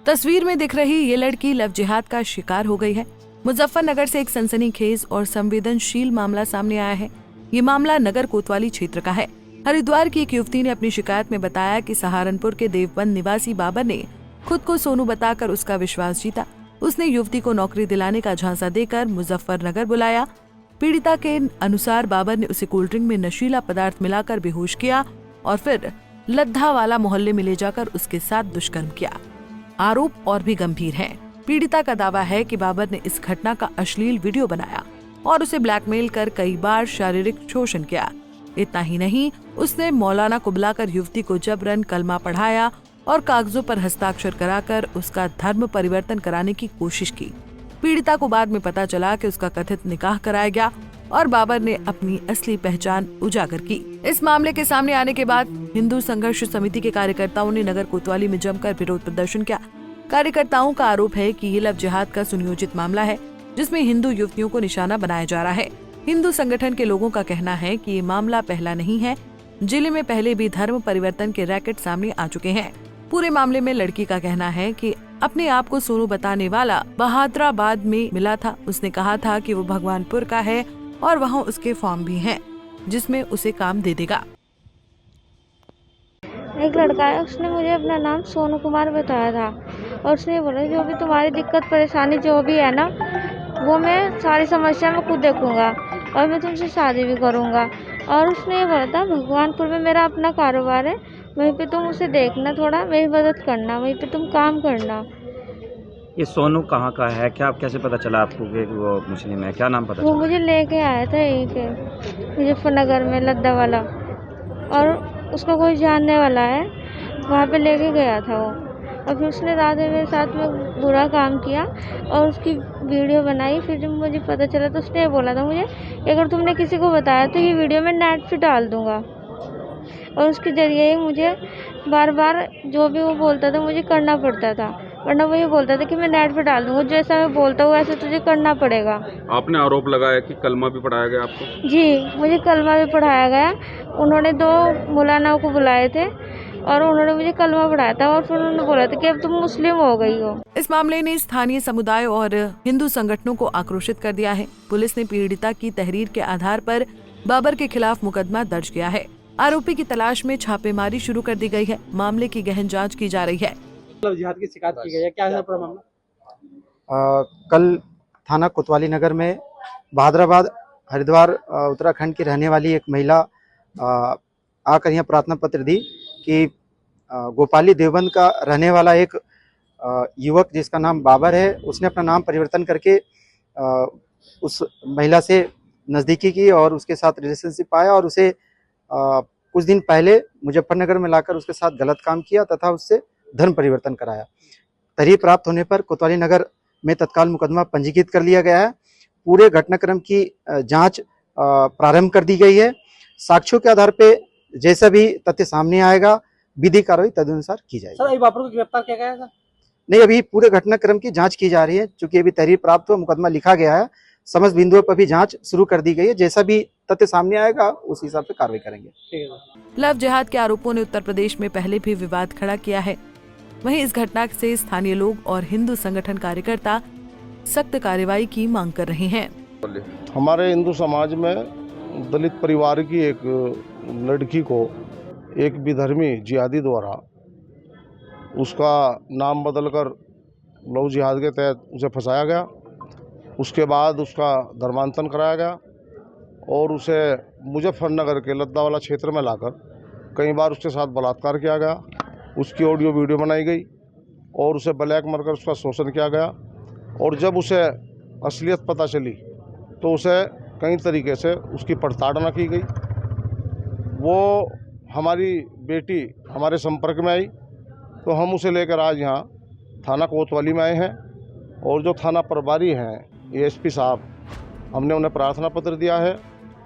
तस्वीर में दिख रही ये लड़की लव जिहाद का शिकार हो गई है। मुजफ्फरनगर से एक सनसनीखेज और संवेदनशील मामला सामने आया है। ये मामला नगर कोतवाली क्षेत्र का है। हरिद्वार की एक युवती ने अपनी शिकायत में बताया कि सहारनपुर के देवबंद निवासी बाबर ने खुद को सोनू बताकर उसका विश्वास जीता। उसने युवती को नौकरी दिलाने का झांसा देकर मुजफ्फरनगर बुलाया। पीड़िता के अनुसार बाबर ने उसे कोल्ड ड्रिंक में नशीला पदार्थ मिलाकर बेहोश किया और फिर लद्दावाला मोहल्ले में ले जाकर उसके साथ दुष्कर्म किया। आरोप और भी गंभीर हैं। पीड़िता का दावा है कि बाबर ने इस घटना का अश्लील वीडियो बनाया और उसे ब्लैकमेल कर कई बार शारीरिक शोषण किया। इतना ही नहीं, उसने मौलाना को बुलाकर युवती को जबरन कलमा पढ़ाया और कागजों पर हस्ताक्षर कराकर उसका धर्म परिवर्तन कराने की कोशिश की। पीड़िता को बाद में पता चला कि उसका कथित निकाह कराया गया और बाबर ने अपनी असली पहचान उजागर की। इस मामले के सामने आने के बाद हिंदू संघर्ष समिति के कार्यकर्ताओं ने नगर कोतवाली में जमकर विरोध प्रदर्शन किया। कार्यकर्ताओं का आरोप है कि ये लव जिहाद का सुनियोजित मामला है, जिसमें हिंदू युवतियों को निशाना बनाया जा रहा है। हिंदू संगठन के लोगों का कहना है कि ये मामला पहला नहीं है। जिले में पहले भी धर्म परिवर्तन के रैकेट सामने आ चुके हैं। पूरे मामले में लड़की का कहना है कि अपने आप को सोनू बताने वाला बहादुराबाद में मिला था। उसने कहा था कि वो भगवानपुर का है और वहाँ उसके फॉर्म भी हैं, जिसमें उसे काम दे देगा। एक लड़का है, उसने मुझे अपना नाम सोनू कुमार बताया था और उसने बोला जो भी तुम्हारी दिक्कत परेशानी जो भी है ना, वो मैं सारी समस्या में खुद देखूंगा और मैं तुमसे शादी भी करूंगा। और उसने ये बोला था भगवानपुर में मेरा अपना कारोबार है, वहीं पे तुम उसे देखना, थोड़ा मेरी मदद करना, वहीं पे तुम काम करना। ये सोनू कहाँ का है, क्या कैसे पता चला आपको कि वो मुस्लिम है, क्या नाम पता वो चला? मुझे लेके आया था यहीं पे मुजफ्फरनगर में लद्दावाला, और उसको कोई जानने वाला है, वहाँ पे लेके गया था वो। और फिर उसने रात में मेरे साथ में बुरा काम किया और उसकी वीडियो बनाई। फिर जब मुझे पता चला तो उसने बोला था मुझे कि अगर तुमने किसी को बताया तो ये वीडियो मैं नेट पे डाल दूंगा। और उसके जरिए ही मुझे बार बार जो भी वो बोलता था मुझे करना पड़ता था, वरना वो ये बोलता था कि मैं नेट पे डाल दूंगा, जैसा मैं बोलता हूँ वैसे तुझे करना पड़ेगा। आपने आरोप लगाया कि कलमा भी पढ़ाया गया आपको? जी, मुझे कलमा भी पढ़ाया गया। उन्होंने 2 मौलानाओं को बुलाए थे और उन्होंने मुझे कलमा पढ़ाया था और फिर उन्होंने बोला था कि अब तुम मुस्लिम हो गई हो। इस मामले ने स्थानीय समुदाय और हिंदू संगठनों को आक्रोशित कर दिया है। पुलिस ने पीड़िता की तहरीर के आधार पर बाबर के खिलाफ मुकदमा दर्ज किया है। आरोपी की तलाश में छापेमारी शुरू कर दी गई है। मामले की गहन जांच की जा रही है। जिहाद की शिकायत की गई है, क्या है पूरा मामला? कल थाना कोतवाली नगर में बहादुराबाद हरिद्वार उत्तराखंड की रहने वाली एक महिला आकर यहाँ प्रार्थना पत्र दी कि गोपाली देवबंद का रहने वाला एक युवक जिसका नाम बाबर है, उसने अपना नाम परिवर्तन करके उस महिला से नज़दीकी की और उसके साथ रिलेशनशिप आया और उसे कुछ दिन पहले मुजफ्फरनगर में लाकर उसके साथ गलत काम किया तथा उससे धर्म परिवर्तन कराया। तहरीर प्राप्त होने पर कोतवाली नगर में तत्काल मुकदमा पंजीकृत कर लिया गया है। पूरे घटनाक्रम की जांच प्रारंभ कर दी गई है। साक्ष्यों के आधार पे जैसा भी तथ्य सामने आएगा विधि कार्रवाई तदनुसार की जाएगी। सर, अभी बाबर को गिरफ्तार किया गया है सर? नहीं, अभी पूरे घटनाक्रम की जांच की जा रही है। चूंकि अभी तहरीर प्राप्त हुआ, मुकदमा लिखा गया है, समस्त बिंदुओं पर भी जांच शुरू कर दी गई है। जैसा भी तथ्य सामने आएगा उस हिसाब से कार्रवाई करेंगे। ठीक है। लव जिहाद के आरोपों ने उत्तर प्रदेश में पहले भी विवाद खड़ा किया है। वहीं इस घटना से स्थानीय लोग और हिंदू संगठन कार्यकर्ता सख्त कार्रवाई की मांग कर रहे हैं। हमारे हिंदू समाज में दलित परिवार की एक लड़की को एक विधर्मी जिहादी द्वारा उसका नाम बदलकर लव जिहाद के तहत उसे फंसाया गया। उसके बाद उसका धर्मांतरण कराया गया और उसे मुजफ्फरनगर के लद्दावाला क्षेत्र में लाकर कई बार उसके साथ बलात्कार किया गया। उसकी ऑडियो वीडियो बनाई गई और उसे ब्लैक मारकर उसका शोषण किया गया। और जब उसे असलियत पता चली तो उसे कई तरीके से उसकी प्रताड़ना की गई। वो हमारी बेटी हमारे संपर्क में आई तो हम उसे लेकर आज यहाँ थाना कोतवाली में आए हैं और जो थाना प्रभारी हैं एएसपी साहब, हमने उन्हें प्रार्थना पत्र दिया है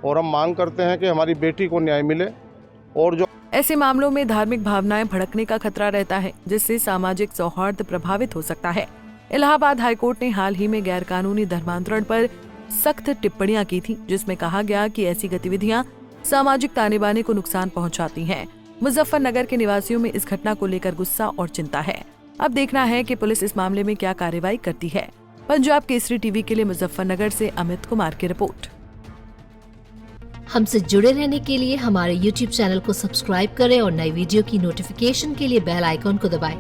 और हम मांग करते हैं कि हमारी बेटी को न्याय मिले। और जो ऐसे मामलों में धार्मिक भावनाएं भड़कने का खतरा रहता है, जिससे सामाजिक सौहार्द प्रभावित हो सकता है। इलाहाबाद हाईकोर्ट ने हाल ही में गैरकानूनी धर्मांतरण पर सख्त टिप्पणियां की थी, जिसमें कहा गया कि ऐसी गतिविधियां सामाजिक ताने बाने को नुकसान पहुंचाती हैं। मुजफ्फरनगर के निवासियों में इस घटना को लेकर गुस्सा और चिंता है। अब देखना है कि पुलिस इस मामले में क्या कार्रवाई करती है। पंजाब केसरी टीवी के लिए मुजफ्फरनगर से अमित कुमार की रिपोर्ट। हमसे जुड़े रहने के लिए हमारे YouTube चैनल को सब्सक्राइब करें और नई वीडियो की नोटिफिकेशन के लिए बेल आइकॉन को दबाएं।